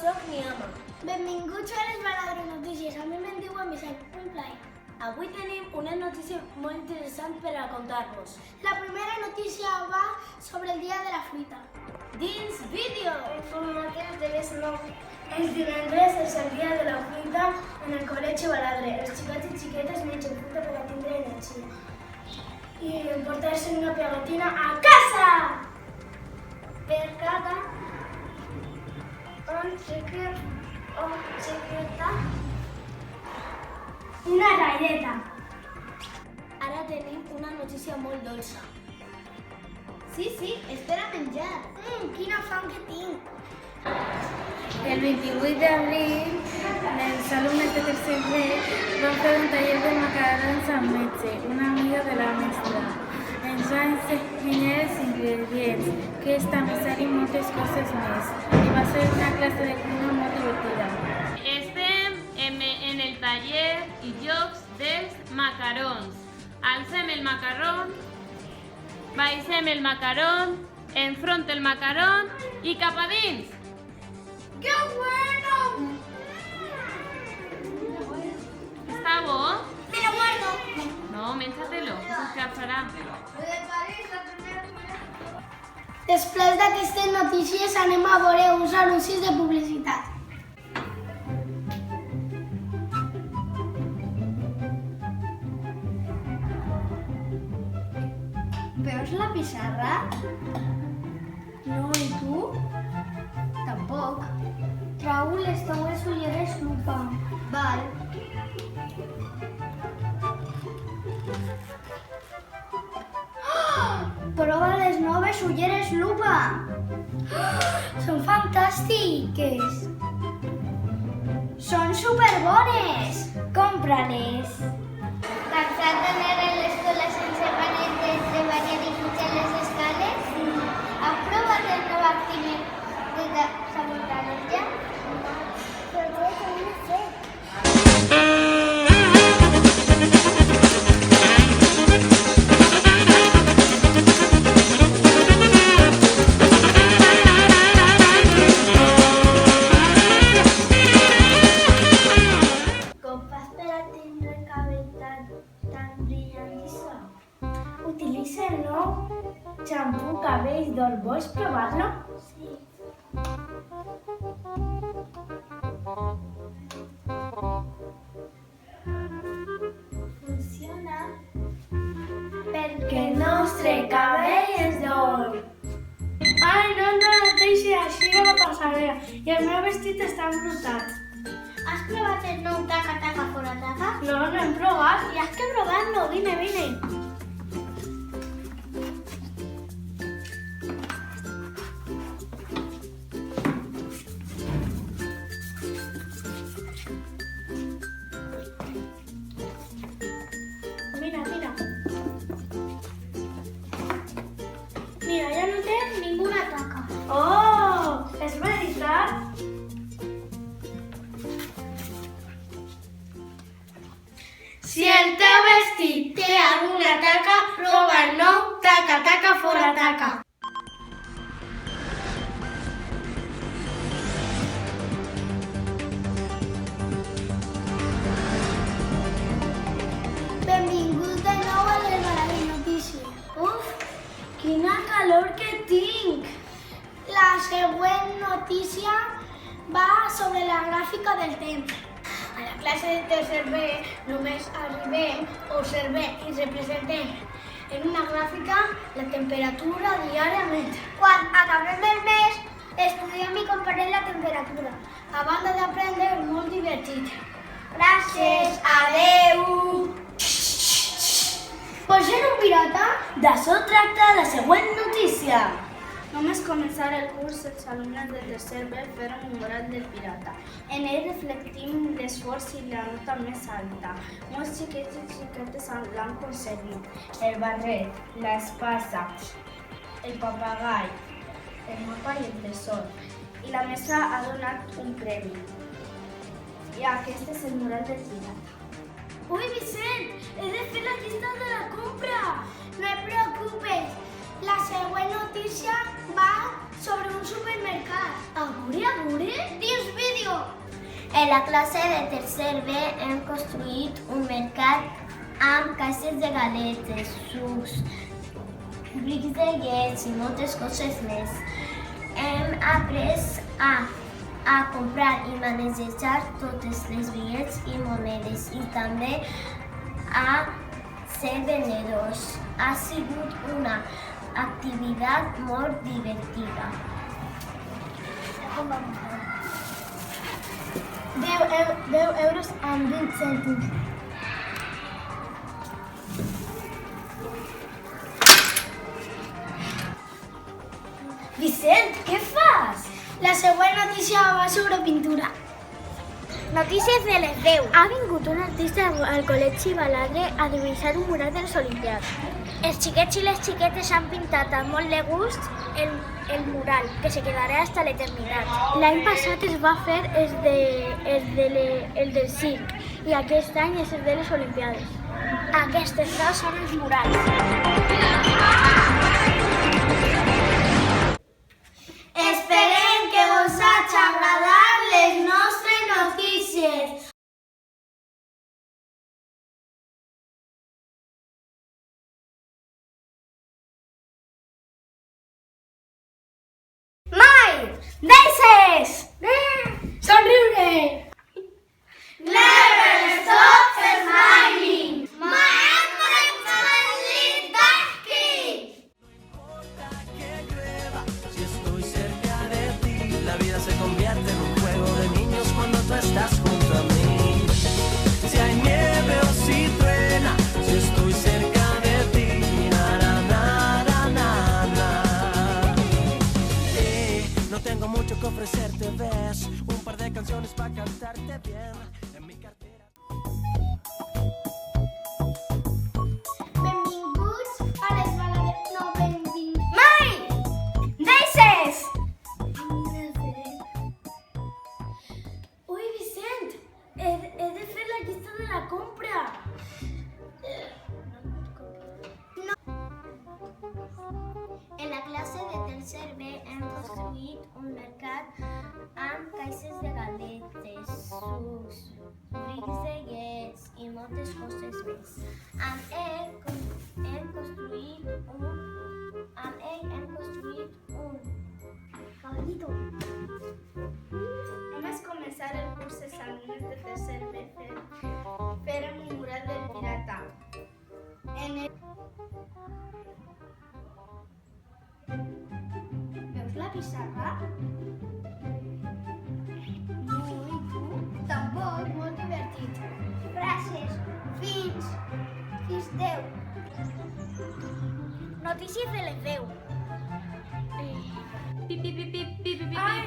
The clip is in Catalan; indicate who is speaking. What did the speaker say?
Speaker 1: soc Niama.
Speaker 2: Benvinguts a les Baladre Notícies. A mi me'n diuen Vicent, un plaer.
Speaker 1: Avui tenim una notícia molt interessant per a contar-vos.
Speaker 2: La primera notícia va sobre el dia de la fruita.
Speaker 1: Dins vídeo!
Speaker 2: Informatius de les 9. Els divendres és el dia de la fruita en el Col·legi Baladre. Els xiquets i xiquetes mengen fruita per a tindre energia. I emportar-se una pegatina a casa! Per cada xiqueta una galleta.
Speaker 1: Ara tenim una notícia molt dolça.
Speaker 2: Sí, és per a menjar. Quina fam que tinc.
Speaker 3: El 28 d'abril, els alumnes de tercer B van fer un taller de macarrons amb metge, una amiga de la mestra. Ens va ensenyar els ingredients, que és necessari moltes coses més. I va ser una classe de cuina molt divertida.
Speaker 4: Estem en el taller i jocs dels macarrons. Alcem el macarrón, baixem el macarrón, enfront el macarrón i cap a dins.
Speaker 2: ¡Qué bueno!
Speaker 4: Està bo?
Speaker 2: Me lo guardo.
Speaker 4: No, menja-te-lo, que s'escalfarà.
Speaker 2: Després d'aquestes notícies anem a veure uns anuncis de publicitat. Veus la pissarra? No, i tu? Tampoc. Trau les teues ulleres lupa. Val. Prova les noves ulleres lupa. Són fantàstiques. Són superbones. Compra-les. Cansat d'anar a l'escola sense panetes de variar i pujar les escales? Has provat el nou Actimel de sabor taronja? Però què hem de fer? Com fas per a tindre el cabell tan brillant i suau? Utilitza el nou xampú cabell d'or. Vols provar-lo? Sí. Funciona perquè el nostre cabell és d'or. Ai, no deixi així a la passarel·la i el meu vestit està embrutat. Has provat el nou taca-taca fora taca? No, no hem provat. I has que provar-lo. Vine. Mira. Mira, ja no té ninguna taca. Oh, és veritat? Si el teu vestit té alguna taca, prova el nou taca-taca fora taca. Benvingut de nou a les Baladre Notícies. Uf, quina calor que tinc! La següent notícia va sobre la gràfica del temps. A la classe de tercer B només arribem, observem i representem en una gràfica la temperatura diàriament. Quan acabem el mes, estudiem i comparem la temperatura. A banda d'aprendre, és molt divertit. Gràcies, adeu! Vols ser un pirata?
Speaker 1: D'això tracta la següent notícia.
Speaker 3: Només començar el curs, els alumnes de tercer B feren un mural del pirata. En ell reflectim l'esforç i la nota més alta. Molts xiquets i xiquetes l'han aconseguit. El barret, l'espasa, el papagai, el mapa i el tresor. I la mestra ha donat un premi. I aquest és el mural del pirata.
Speaker 2: Ui, Vicent, he de fer la llista de la compra. No et preocupes, La següent notícia va sobre un supermercat.
Speaker 1: Agure?
Speaker 2: Dins vídeo!
Speaker 5: En la classe de tercer B hem construït un mercat amb caixes de galetes, sucs, brics de llet i moltes coses més. Hem après a comprar i manejar totes les bitllets i monedes i també a ser venedors. Ha sigut una activitat molt divertida.
Speaker 2: 10 euros amb 20 cèntims.
Speaker 1: Vicent, què fas?
Speaker 2: La següent notícia va sobre pintura.
Speaker 3: Notícies de les 10. Ha vingut un artista al Col·legi Baladre a dibuixar un mural de les Olimpiades. Els xiquets i les xiquetes han pintat amb molt de gust el mural, que se quedarà hasta l'eternitat. L'any passat es va fer el del circ i aquest any és el de les Olimpiades. Aquestes dos són els murals.
Speaker 2: Esperem que us hagi agradat les nostres notícies.
Speaker 3: Mai! Deixes!
Speaker 2: Somriure! Never stop smiling!
Speaker 6: Si estoy cerca de ti, la vida se convierte en un juego de niños cuando tú estás junto a mí. Si hay nieve o si truena, si estoy cerca de ti, na na na na na na. No tengo mucho que ofrecerte, ves, un par de canciones para cantarte bien en mi cartera.
Speaker 2: Benvinguts a les balades... No, benvinguts.
Speaker 3: Mai! Deixes!
Speaker 1: Ui, Vicent, he de fer la llista de la compra.
Speaker 5: En la classe de tercer B hem construït un mercat amb caixes de galetes, sucs, brics de llet i moltes coses més. Amb ell hem construït un caballito.
Speaker 3: Només començar el curs els alumnes de tercer B feren un mural del pirata. Veus la pissarra?
Speaker 2: No, i tu? Tampoc, molt divertit. Frases. Fins 10.
Speaker 3: Notícies de les 10.
Speaker 4: Pip, pip, pip, pip, pip, pip, pip.
Speaker 2: Ai,